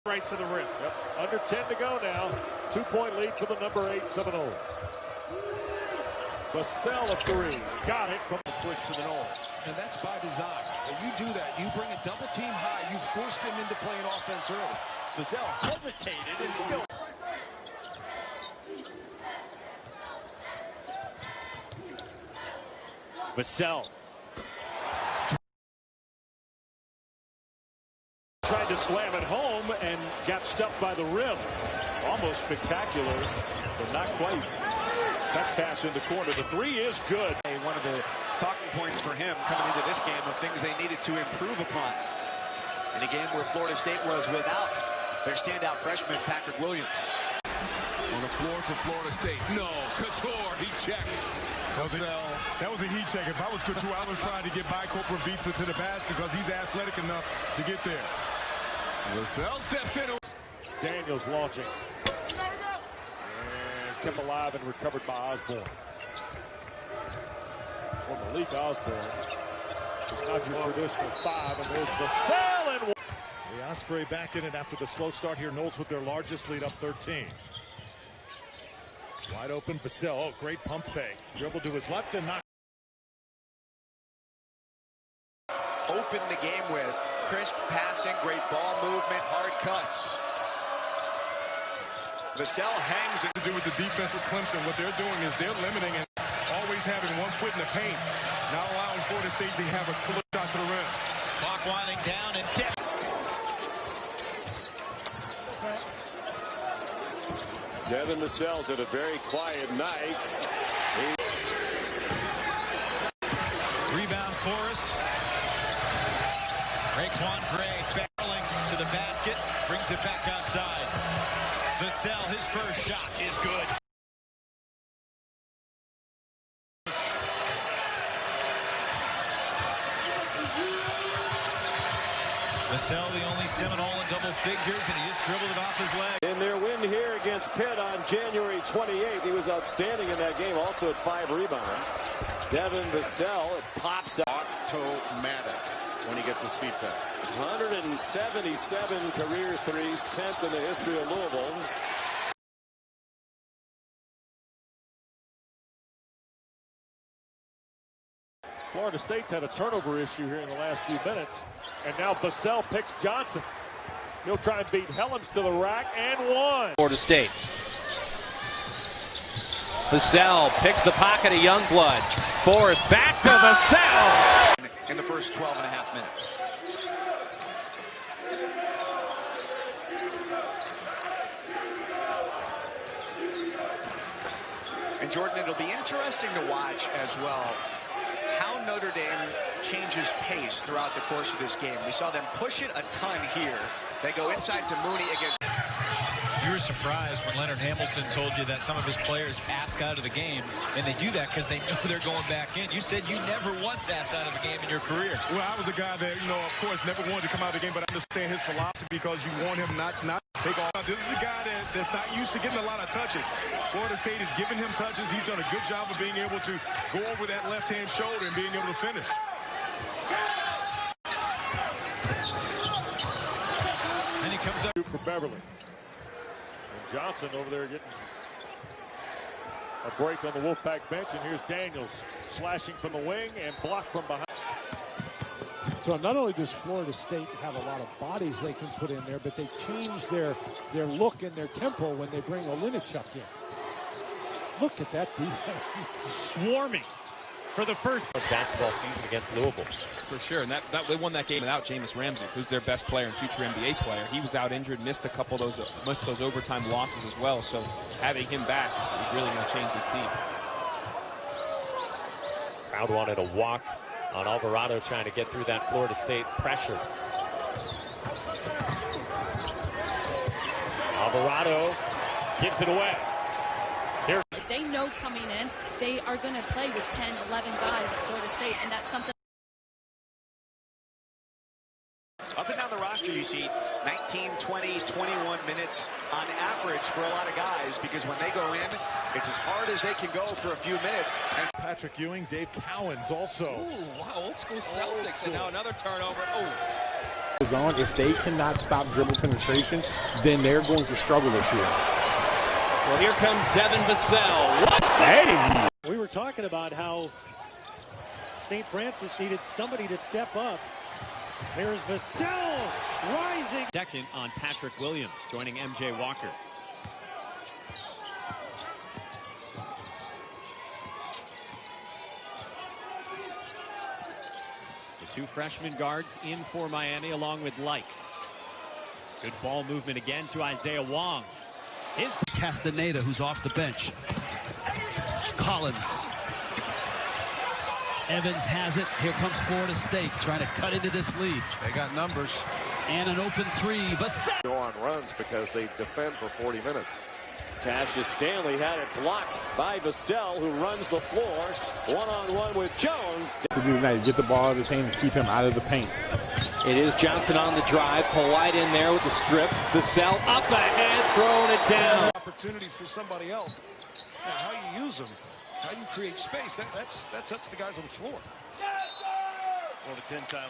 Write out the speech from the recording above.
Right to the rim. Yep. Under 10 to go now. 2-point lead for the number 8 Seminoles. Vassell of 3. Got it from the push for the Noles. And that's by design. When you do that, you bring a double team high. You force them into playing offense early. Vassell hesitated and still. Vassell tried to slam it home and got stuffed by the rim. Almost spectacular, but not quite. That pass in the corner. The 3 is good. One of the talking points for him coming into this game of things they needed to improve upon. In a game where Florida State was without their standout freshman, Patrick Williams. On the floor for Florida State. No, Couture, he checked. That was a heat check. If I was Couture, I was trying to get by Koprivica to the basket because he's athletic enough to get there. Vassell steps in. Daniels launching. And kept alive and recovered by Osborne. Well, Malik Osborne is not your traditional 5, and there's Vassell and the Osprey back in it after the slow start here. Noles with their largest lead, up 13. Wide open Vassell. Oh, great pump fake. Dribble to his left and not. Open the game with crisp passing, great ball movement, hard cuts. Vassell hangs it. To do with the defense with Clemson, what they're doing is they're limiting and always having one foot in the paint, not allowing Florida State to have a clear shot to the rim. Clock winding down and Devin Vassell's had a very quiet night. Rebound Forrest. Raekwon Gray barreling to the basket, brings it back outside. Vassell, his first shot is good. Vassell, the only Seminole in double figures, and he just dribbled it off his leg. In their win here against Pitt on January 28th, he was outstanding in that game, also at 5 rebounds. Devin Vassell, it pops out. Automatic when he gets his feet set. 177 career threes, 10th in the history of Louisville. Florida State's had a turnover issue here in the last few minutes. And now Vassell picks Johnson. He'll try and beat Helms to the rack and one. Florida State. Vassell picks the pocket of Youngblood. Forrest back to Vassell. In the first 12 and a half minutes. And Jordan, it'll be interesting to watch as well how Notre Dame changes pace throughout the course of this game. We saw them push it a ton here. They go inside to Mooney against. You were surprised when Leonard Hamilton told you that some of his players ask out of the game, and they do that because they know they're going back in. You said you never once asked out of the game in your career. Well, I was a guy that, of course, never wanted to come out of the game, but I understand his philosophy because you want him not to take off. This is a guy that's not used to getting a lot of touches. Florida State is giving him touches. He's done a good job of being able to go over that left-hand shoulder and being able to finish. And he comes up for Beverly. And Johnson over there getting a break on the Wolfpack bench. And here's Daniels slashing from the wing and blocked from behind. So not only does Florida State have a lot of bodies they can put in there, but they change their look and their tempo when they bring Olinichuk in. Look at that defense. Swarming for the first Basketball season against Louisville. For sure, and they won that game without Jameis Ramsey, who's their best player and future NBA player. He was out injured, missed a couple of those overtime losses as well. So having him back is really going to change this team. Crowd wanted a walk on Alvarado trying to get through that Florida State pressure. Alvarado gives it away. Here. They know coming in, they are going to play with 10, 11 guys at Florida State, and that's something. Up and down the roster, you see 19, 20, 21 minutes on average for a lot of guys, because when they go in, it's as hard as they can go for a few minutes. And Patrick Ewing, Dave Cowens also. Ooh, wow, old school Celtics, and now another turnover. Oh. On. If they cannot stop dribble penetration, then they're going to struggle this year. Well, here comes Devin Vassell. Hey! We were talking about how St. Francis needed somebody to step up. Here's Vassell rising. Second on Patrick Williams, joining MJ Walker. The two freshman guards in for Miami along with Likes. Good ball movement again to Isaiah Wong. His Castaneda, who's off the bench. Collins. Evans has it. Here comes Florida State trying to cut into this lead. They got numbers. And an open three. Vassell. Go on runs because they defend for 40 minutes. Cassius Stanley had it blocked by Vassell, who runs the floor. One-on-one with Jones. To do tonight, get the ball out of his hand and keep him out of the paint. It is Johnson on the drive. Polite in there with the strip. Vassell up ahead, throwing it down. Opportunities for somebody else. Now, how you use them, how you create space, that's up to the guys on the floor. Well, the 10-time